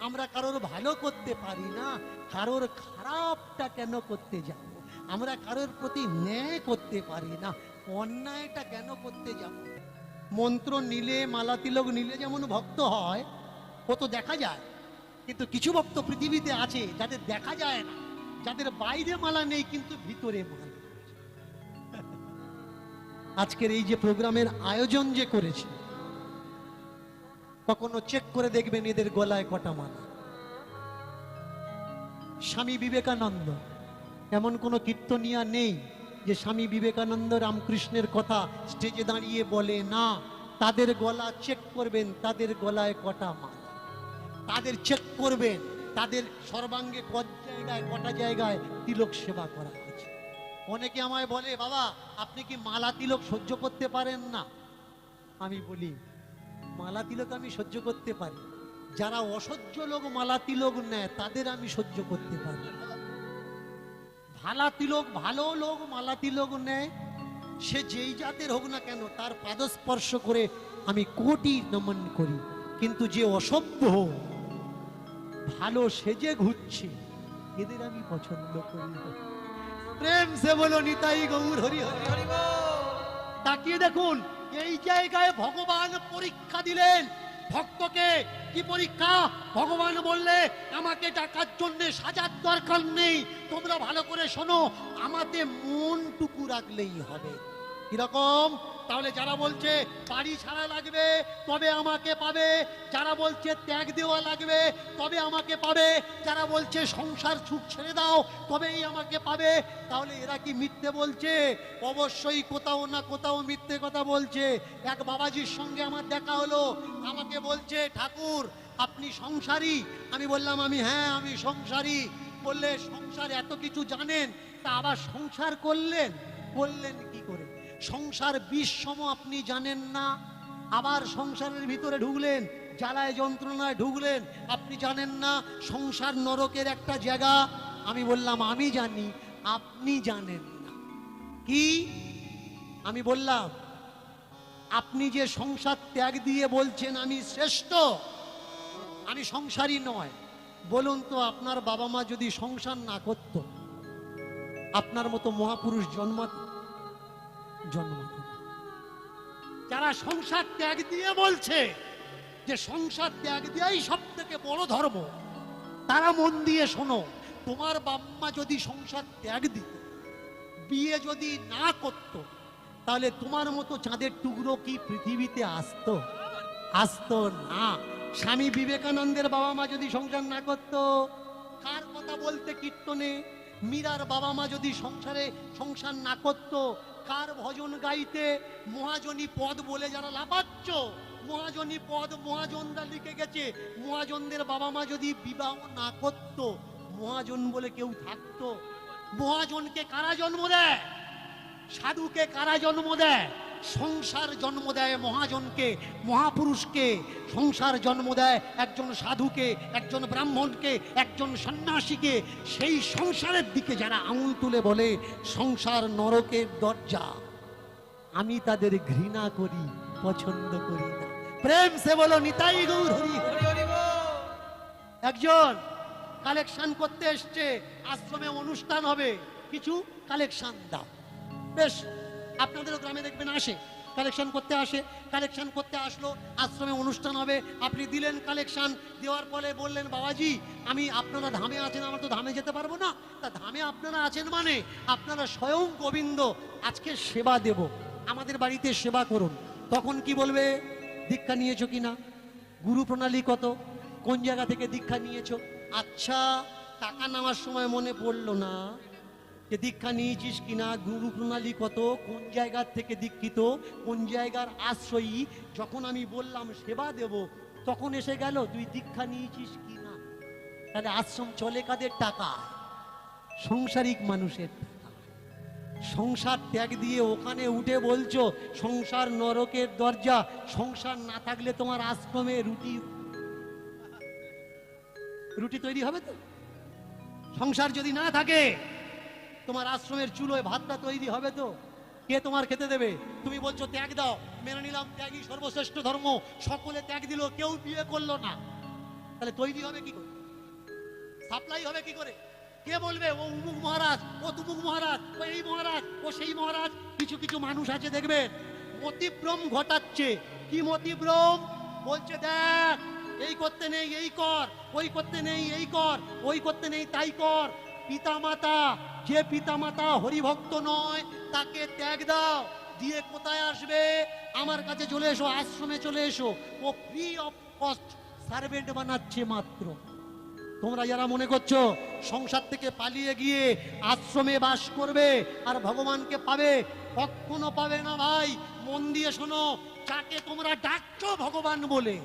আমরা কারোর ভালো করতে পারি না, কারোর খারাপটা কেন করতে যাব? আমরা কারোর প্রতি ন্যায় করতে পারি না, অন্যায়টা কেন করতে যাব? মন্ত্র নিলে, মালা তিলক নিলে যেমন ভক্ত হয়, ও তো দেখা যায়, কিন্তু কিছু ভক্ত পৃথিবীতে আছে যাদের দেখা যায় না, যাদের বাইরে মালা নেই কিন্তু ভিতরে মালা। আজকের এই যে প্রোগ্রামের আয়োজন যে করেছে, কখনো চেক করে দেখবেন এদের গলায় কটা মালা। স্বামী বিবেকানন্দ, এমন কোন কীর্তনিয়া নেই যে স্বামী বিবেকানন্দ রামকৃষ্ণের কথা স্টেজে দাঁড়িয়ে বলে না। তাদের গলা চেক করবেন, তাদের গলায় কটা মালা, তাদের চেক করবেন, তাদের সর্বাঙ্গে কটা জায়গায় তিলক সেবা করা হয়েছে। অনেকে আমায় বলে, বাবা আপনি কি মালা তিলক সহ্য করতে পারেন না? আমি বলি, মালা তিলক আমি সহ্য করতে পারি, যারা অসহ্য লোক মালা তিলক নেয় তাদের আমি সহ্য করতে পারি। ভালা তিলক, ভালো লোক মালা তিলক নেয়, সে যেই জাতের হোক না কেন তার পাদস্পর্শ করে আমি কোটি নমন করি। কিন্তু যে অসভ্য ভালো সেজে ঘুরছে, এদের আমি পছন্দ করি না। প্রেম সে বলো নিতাই গৌর হরি হরি হরি। তাকিয়ে দেখুন, এই জায়গায় ভগবান পরীক্ষা দিলেন ভক্তকে। কি পরীক্ষা? ভগবান বললে আমাকে ডাকার জন্য সাজার দরকার নেই, তোমরা ভালো করে শোনো, আমাদের মনটুকু রাখলেই হবে। কিরকম? তাহলে যারা বলছে বাড়ি ছাড়া লাগবে তবে আমাকে পাবে, যারা বলছে ত্যাগ দেওয়া লাগবে তবে আমাকে পাবে, যারা বলছে সংসার সুখ ছেড়ে দাও তবেই আমাকে পাবে, তাহলে এরা কি মিথ্যে বলছে? অবশ্যই কোথাও না কোথাও মিথ্যে কথা বলছে। এক বাবাজির সঙ্গে আমার দেখা হলো, আমাকে বলছে, ঠাকুর আপনি সংসারী? আমি বললাম হ্যাঁ আমি সংসারী। বললে সংসার এত কিছু জানেন, তা আবার সংসার করলেন? বললেন কি করে? সংসার বিষম আপনি জানেন না, আবার সংসারের ভিতরে ঢুকলেন, জ্বালায় যন্ত্রণায় ঢুকলেন, আপনি জানেন না সংসার নরকের একটা জায়গা? আমি বললাম আমি জানি, আপনি জানেন না। কি? আমি বললাম আপনি যে সংসার ত্যাগ দিয়ে বলছেন আমি শ্রেষ্ঠ, আমি সংসারী নয়, বলুন তো আপনার বাবা মা যদি সংসার না করত, আপনার মতো মহাপুরুষ জন্মাত? যারা সংসার ত্যাগ দিয়ে বলছে যে সংসার ত্যাগ দেওয়াই সব থেকে বড় ধর্ম, তারা মন দিয়ে শোনো, তোমার বাবা যদি সংসার ত্যাগ দিত, বিয়ে যদি না করত, তাহলে তোমার মতো চাঁদের টুকরো কি পৃথিবীতে আসতো? আসতো না। স্বামী বিবেকানন্দের বাবা মা যদি সংসার না করত, কার কথা বলতে কীর্তনে? মীরার বাবা মা যদি সংসার না করত, কার ভজন গাইতে? মহাজনী পদ বলে যারা লাপাচ্ছ, মহাজনী পদ মহাজনরা লিখে গেছে, মহাজনদের বাবা মা যদি বিবাহ না করত, মহাজন বলে কেউ থাকতো? মহাজনকে কারা জন্ম দেয়? সাধুকে কারা জন্ম দেয়? সংসার জন্ম দেয় মহাজনকে, মহাপুরুষকে। সংসার জন্ম দেয় একজন সাধুকে, একজন ব্রাহ্মণকে, একজন সন্ন্যাসীকে। সেই সংসারের দিকে যারা আঙুল তুলে বলে সংসার নরকের দরজা, আমি তাদের ঘৃণা করি, পছন্দ করি না। প্রেম সে বলো নিতাই গৌর হরি হরি। একজন কালেকশন করতে এসছে, আশ্রমে অনুষ্ঠান হবে, কিছু কালেকশন দাও। বেশ, আপনাদেরও গ্রামে দেখবেন আসে, কালেকশন করতে আসে। কালেকশন করতে আসলো, আশ্রমে অনুষ্ঠান হবে, আপনি দিলেন কালেকশন। দেওয়ার পরে বললেন, বাবাজি আমি আপনারা ধামে আছেন, আমরা তো ধামে যেতে পারবো না। তা ধামে আপনারা আছেন মানে আপনারা স্বয়ং গোবিন্দ, আজকে সেবা দেব, আমাদের বাড়িতে সেবা করুন। তখন কি বলবে? দীক্ষা নিয়েছো কিনা? গুরু প্রণালী কত? কোন জায়গা থেকে দীক্ষা নিয়েছো? আচ্ছা, টাকা নেওয়ার সময় মনে পড়লো না যে দীক্ষা নিয়েছিস কিনা? গুরু প্রণালী কত? কোন জায়গার থেকে দীক্ষিত? কোন জায়গার আশ্রয়ী? যখন আমি বললাম সেবা দেব, তখন এসে গেল তুই দীক্ষা নিয়েছিস কিনা। তাহলে আশ্রম চলে কাদের টাকা? সংসারিক মানুষের টাকা। সংসার ত্যাগ দিয়ে ওখানে উঠে বলছো সংসার নরকের দরজা। সংসার না থাকলে তোমার আশ্রমে রুটি তৈরি হবে তো? সংসার যদি না থাকে তোমার আশ্রমের চুলোয় ভাতটা তৈরি হবে তো? কে তোমার খেতে দেবে? তুমি বলছো ত্যাগ দাও, মেনে নিলাম ত্যাগই সর্বশ্রেষ্ঠ ধর্ম, সকলে ত্যাগ দিল, কেউ বিয়ে করলো না, তাহলে তৈরি হবে কি করে, সাপ্লাই হবে কি করে? কে বলবে ও উমুক মহারাজ, ও তুমুক মহারাজ, ও এই মহারাজ, ও সেই মহারাজ? কিছু কিছু মানুষ আছে দেখবেন মতিভ্রম ঘটাচ্ছে। কি মতিভ্রম? বলছে দেখ এই করতে নেই এই কর, ওই করতে নেই এই কর, ওই করতে নেই তাই কর। পিতামাতা, যে পিতামাতা হরিভক্ত নয় তাকে ত্যাগ দাও। দিয়ে কোথায় আসবে? আমার কাছে চলে এসো, আশ্রমে চলে এসো। ও ফ্রি অফ কস্ট সার্ভেন্ট বানাচ্ছে মাত্র। তোমরা যারা মনে করছো সংসার থেকে পালিয়ে গিয়ে আশ্রমে বাস করবে আর ভগবানকে পাবে, কখনো পাবে না ভাই। মন দিয়ে শোনো, যাকে তোমরা ডাকছো ভগবান বলে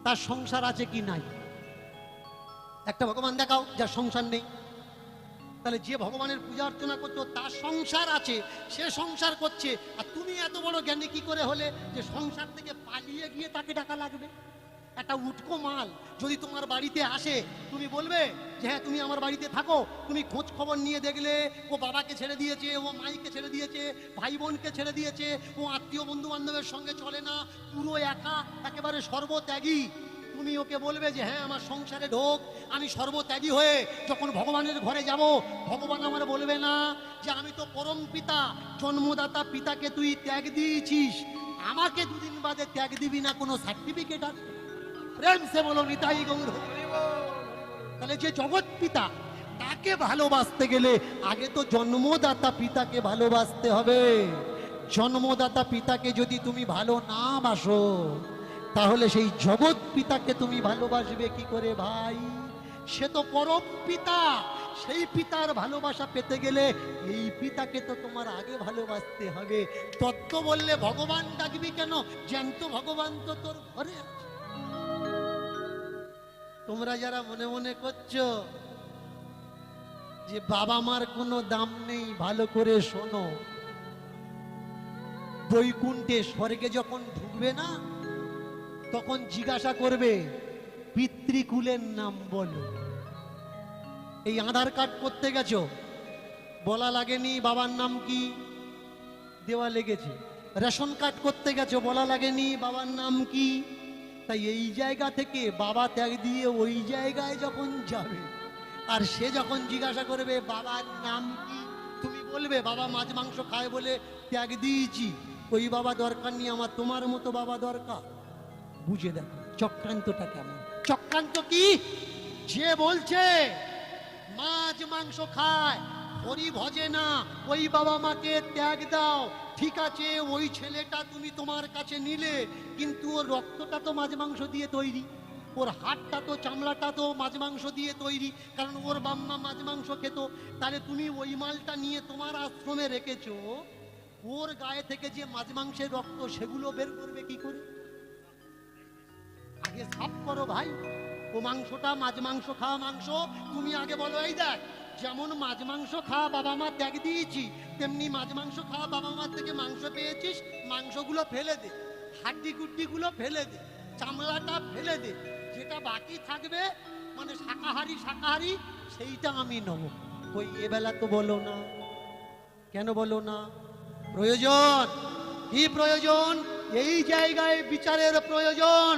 তার সংসার আছে কি নাই? একটা ভগবান দেখাও যার সংসার নেই। তাহলে যে ভগবানের পূজা অর্চনা করছো তার সংসার আছে, সে সংসার করছে, আর তুমি এত বড় জ্ঞানী কি করে হলে যে সংসার থেকে পালিয়ে গিয়ে তাকে ডাকা লাগবে? একটা উটকো মাল যদি তোমার বাড়িতে আসে, তুমি বলবে যে হ্যাঁ তুমি আমার বাড়িতে থাকো? তুমি খোঁজ খবর নিয়ে দেখলে ও বাবাকে ছেড়ে দিয়েছে, ও মাইকে ছেড়ে দিয়েছে, ভাই বোনকে ছেড়ে দিয়েছে, ও আত্মীয় বন্ধু বান্ধবের সঙ্গে চলে না, পুরো একা, একেবারে সর্বত্যাগী। তুমি ওকে বলবে যে হ্যাঁ আমার সংসারে ঢোক, আমি সর্বত্যাগী হয়ে যখন ভগবানের ঘরে যাব, ভগবান আমার বলবে না যে আমি তো পরম পিতা, জন্মদাতা পিতাকে তুই ত্যাগ দিয়েছিস, আমাকে দুদিন বাদে ত্যাগ দিবি না, কোনো সার্টিফিকেট আছে? প্রেম সে বলো নিতাই গৌর। তাহলে যে জগৎ পিতা তাকে ভালোবাসতে গেলে আগে তো জন্মদাতা পিতাকে ভালোবাসতে হবে। জন্মদাতা পিতাকে যদি তুমি ভালো না বাসো তাহলে সেই জগৎ পিতাকে তুমি ভালোবাসবে কি করে ভাই? সে তো পরম পিতা, সেই পিতার ভালোবাসা পেতে গেলে এই পিতাকে তো তোমার আগে ভালোবাসতে হবে। তত্ত্ব বললে ভগবান ডাকবি কেন? জ্যান্ত ভগবান তো তোর ঘরে আছে। তোমরা যারা মনে মনে করছো যে বাবা মার কোনো দাম নেই, ভালো করে শোনো। বৈকুণ্ঠে স্বর্গে যখন ঢুকবে না, তখন জিজ্ঞাসা করবে পিতৃকুলের নাম বলো। এই আধার কার্ড করতে গেছো, বলা লাগেনি বাবার নাম কি? দেওয়া লেগেছে। রেশন কার্ড করতে গেছো, বলা লাগেনি বাবার নাম কি? তাই এই জায়গা থেকে বাবা ত্যাগ দিয়ে ওই জায়গায় যখন যাবে, আর সে যখন জিজ্ঞাসা করবে বাবার নাম কি, তুমি বলবে বাবা মাছ মাংস খায় বলে ত্যাগ দিয়েছি, ওই বাবা দরকার নেই, আমার তোমার মতো বাবা দরকার। বুঝে দেখো চক্রান্তটা কেমন। চক্রান্ত কি? যে বলছে মাছ মাংস খায়, হরি ভজে না, ওই বাবা মাকে ত্যাগ দাও। ঠিক আছে, ওই ছেলেটা তুমি তোমার কাছে নিলে, কিন্তু ওর রক্তটা তো মাছ মাংস দিয়ে তৈরি, ওর হাড়টা তো, চামড়াটা তো মাছ মাংস দিয়ে তৈরি, কারণ ওর বাম্মা মাছ মাংস খেত। তাহলে তুমি ওই মালটা নিয়ে তোমার আশ্রমে রেখেছো, ওর গায়ে থেকে যে মাছ মাংসের রক্ত সেগুলো বের করবে কি করে? আগে সাফ করো ভাই। ও মাংসটা মাছ মাংস খাওয়া মাংস, তুমি আগে বলো এই দেখ, যেমন মাছ মাংস খাওয়া বাবা মা ত্যাগ দিয়েছি, তেমনি মাছ মাংস খাওয়া বাবা মার থেকে মাংস পেয়েছিস, মাংসগুলো ফেলে দে, হাড্ডি গুড্ডিগুলো ফেলে দে, চামড়াটা ফেলে দে, যেটা বাকি থাকবে মানে শাকাহারি শাকাহারি সেইটা আমি নেব। ওই এবেলা তো বলো না, কেন বলো না? প্রয়োজন, কি প্রয়োজন? এই জায়গায় বিচারের প্রয়োজন।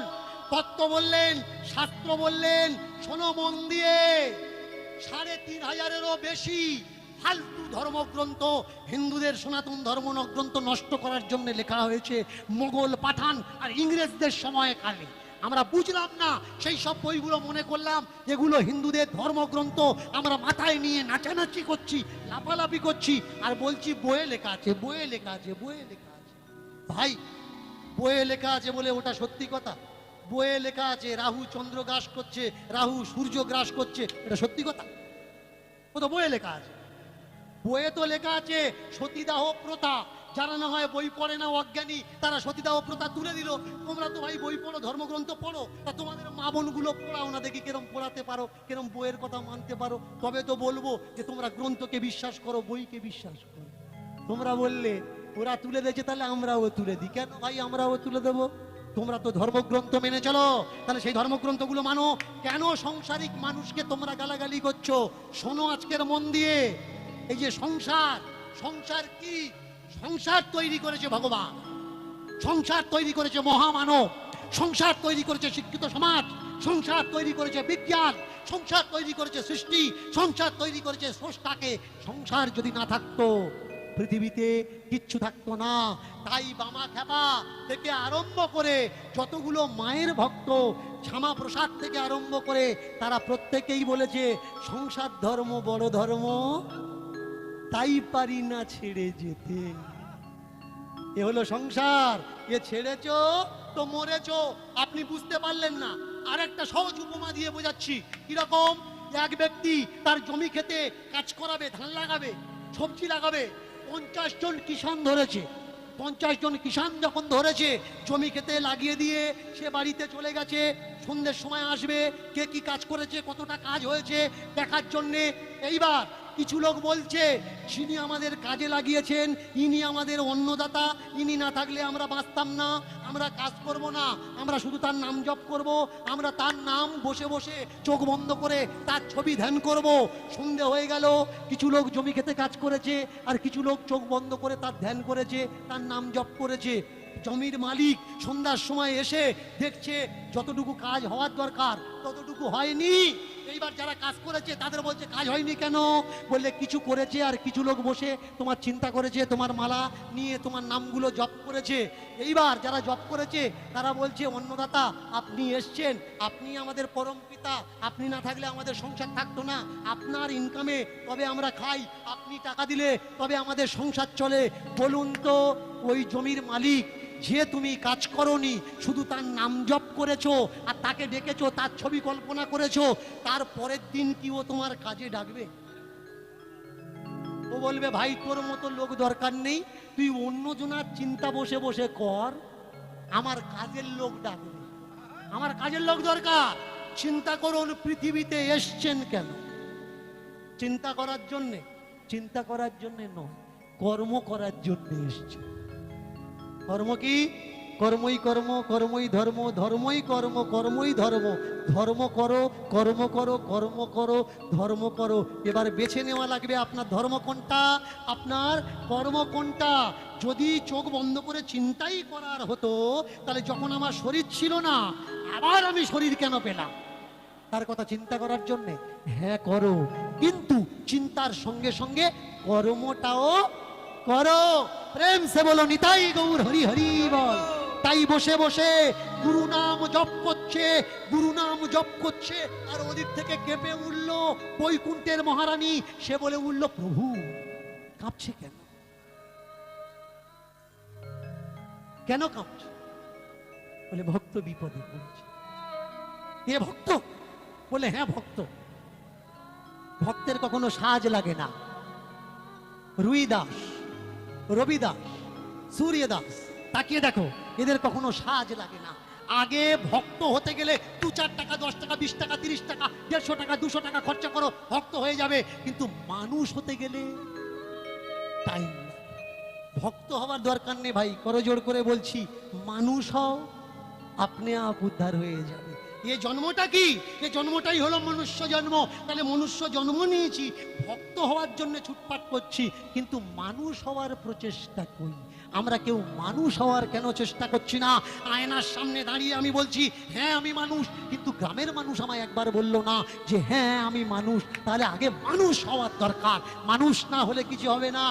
তত্ত্ব বললেন, শাস্ত্র বললেন, শোনো মন দিয়ে, ৩৫০০-এরও বেশি ফালতু ধর্মগ্রন্থ, হিন্দুদের সনাতন ধর্মগ্রন্থ নষ্ট করার জন্য লেখা হয়েছে মোগল, পাঠান আর ইংরেজদের সময়কালে। আমরা বুঝলাম না, সেই সব বইগুলো মনে করলাম এগুলো হিন্দুদের ধর্মগ্রন্থ, আমরা মাথায় নিয়ে নাচানাচি করছি, লাফালাফি করছি, আর বলছি বইয়ে লেখা আছে, বইয়ে লেখা আছে, বইয়ে লেখা আছে। ভাই, বইয়ে লেখা আছে বলে ওটা সত্যি কথা? বইয়ে লেখা আছে রাহু চন্দ্র গ্রাস করছে, রাহু সূর্য গ্রাস করছে, এটা সত্যি কথা? ও তো বইয়ে লেখা আছে। বইয়ে তো লেখা আছে সতীদাহ প্রথা, যারা না হয় বই পড়ে না, অজ্ঞানী, তারা সতীদাহ প্রথা তুলে দিল। তোমরা তো ভাই বই পড়ো, ধর্মগ্রন্থ পড়ো, তা তোমাদের মা বোনগুলো পড়াও না, দেখি কিরম পড়াতে পারো, কিরম বইয়ের কথা মানতে পারো, তবে তো বলবো যে তোমরা গ্রন্থকে বিশ্বাস করো, বইকে বিশ্বাস করো। তোমরা বললে ওরা তুলে দিয়েছে তাহলে আমরাও তুলে দিই, কেন ভাই আমরাও তুলে দেবো? তোমরা তো ধর্মগ্রন্থ মেনে চলো, তাহলে সেই ধর্মগ্রন্থগুলো মানো। কেন সংসারিক মানুষকে তোমরা গালাগালি করছো? শোনো আজকের মন দিয়ে, এই যে সংসার, সংসার কি? সংসার তৈরি করেছে ভগবান, সংসার তৈরি করেছে মহামানব, সংসার তৈরি করেছে শিক্ষিত সমাজ, সংসার তৈরি করেছে বিজ্ঞান, সংসার তৈরি করেছে সৃষ্টি, সংসার তৈরি করেছে স্রষ্টাকে। সংসার যদি না থাকতো পৃথিবীতে কিচ্ছু থাকতো না। তাই বামা খেপা থেকে আরম্ভ করে যতগুলো মায়ের ভক্ত, শ্যামা প্রসাদ থেকে আরম্ভ করে, তারা প্রত্যেকেই বলেছে সংসার ধর্ম বড় ধর্ম, তাই পারি না ছেড়ে যেতে। এ হলো সংসার, এ ছেড়েছো তো মরেছো। আপনি বুঝতে পারলেন না, আর একটা সহজ উপমা দিয়ে বোঝাচ্ছি। কিরকম? এক ব্যক্তি তার জমি খেতে কাজ করাবে, ধান লাগাবে, সবজি লাগাবে। 50 জন কিষান ধরেছে। 50 জন কিষান যখন ধরেছে, জমি খেতে লাগিয়ে দিয়ে সে বাড়িতে চলে গেছে। সন্ধ্যের সময় আসবে, কে কি কাজ করেছে, কতটা কাজ হয়েছে দেখার জন্যে। এইবার কিছু লোক বলছে, যিনি আমাদের কাজে লাগিয়েছেন ইনি আমাদের অন্নদাতা, ইনি না থাকলে আমরা বাঁচতাম না, আমরা কাজ করব না, আমরা শুধু তার নাম জপ করব, আমরা তার নাম বসে বসে চোখ বন্ধ করে তার ছবি ধ্যান করব। সন্ধে হয়ে গেল, কিছু লোক জমি খেতে কাজ করেছে, আর কিছু লোক চোখ বন্ধ করে তার ধ্যান করেছে, তার নাম জপ করেছে। জমির মালিক সন্ধ্যার সময় এসে দেখছে যতটুকু কাজ হওয়ার দরকার ততটুকু হয়নি। এইবার যারা কাজ করেছে তাদের বলছে কাজ হয়নি কেন? বললে কিছু করেছে আর কিছু লোক বসে তোমার চিন্তা করেছে, তোমার মালা নিয়ে তোমার নামগুলো জপ করেছে। এইবার যারা জপ করেছে তারা বলছে অন্নদাতা আপনি এসছেন, আপনি আমাদের পরম পিতা, আপনি না থাকলে আমাদের সংসার থাকতো না, আপনার ইনকামে তবে আমরা খাই, আপনি টাকা দিলে তবে আমাদের সংসার চলে। বলুন তো ওই জমির মালিক, যে তুমি কাজ করনি, শুধু তার নাম জপ করেছো আর তাকে ডেকেছো, তার ছবি কল্পনা করেছো, তার পরের দিন কি ও তোমার কাজে ডাকবে? ও বলবে ভাই তোর মতো লোক দরকার নেই, তুই অন্যজনার চিন্তা বসে বসে কর, আমার কাজের লোক ডাকবে, আমার কাজের লোক দরকার। চিন্তা করুন পৃথিবীতে এসছেন কেন? চিন্তা করার জন্যে? চিন্তা করার জন্যে নয়, কর্ম করার জন্য এসছে। কর্ম কি? কর্মই কর্ম, কর্মই ধর্ম, ধর্মই কর্ম, কর্মই ধর্ম। ধর্ম করো, কর্ম করো, কর্ম করো, ধর্ম করো। এবার বেছে নেওয়া লাগবে আপনার ধর্ম কোনটা, আপনার কর্ম কোনটা। যদি চোখ বন্ধ করে চিন্তাই করার হতো, তাহলে যখন আমার শরীর ছিল না আবার আমি শরীর কেন পেলাম? তার কথা চিন্তা করার জন্যে। হ্যাঁ করো, কিন্তু চিন্তার সঙ্গে সঙ্গে কর্মটাও করো। প্রেম সে বলো নিতাই গৌর হরি হরি বল। তাই বসে বসে গুরু নাম জপ করছে, গুরু নাম জপ করছে, আর ওদিক থেকে কেঁপে উঠলো বৈকুণ্ঠের মহারানী। সে বলে উঠলো প্রভু কাঁপছে কেন? কেন কাঁপছে? বলে ভক্ত বিপদে পড়েছে। এ ভক্ত? বলে হ্যাঁ ভক্ত। ভক্তের কখনো সাজ লাগে না। রুইদাস, রবিদাস, সূর্যদাস, তাকিয়ে দেখো, এদের কখনো সাজ লাগে না। আগে ভক্ত হতে গেলে 2-4 টাকা, 10 টাকা, 20 টাকা, 30 টাকা, 150 টাকা, 200 টাকা খরচা করো, ভক্ত হয়ে যাবে। কিন্তু মানুষ হতে গেলে টাইম লাগে। ভক্ত হওয়ার দরকার নেই ভাই, করজোড় করে বলছি, মানুষ হও, আপনি আপ উদ্ধার হয়ে যাবে। এ জন্মটা কি? এ জন্মটাই হলো মনুষ্য জন্ম। তাহলে মনুষ্য জন্ম নিয়েছি, ভক্ত হওয়ার জন্য ছুটপাট করছি, কিন্তু মানুষ হওয়ার প্রচেষ্টা করি। আমরা কেউ মানুষ হওয়ার কেন চেষ্টা করছি না? আয়নার সামনে দাঁড়িয়ে আমি বলছি হ্যাঁ আমি মানুষ, কিন্তু গ্রামের মানুষ আমায় একবার বলল না যে হ্যাঁ আমি মানুষ। তাহলে আগে মানুষ হওয়ার দরকার, মানুষ না হলে কিছু হবে না।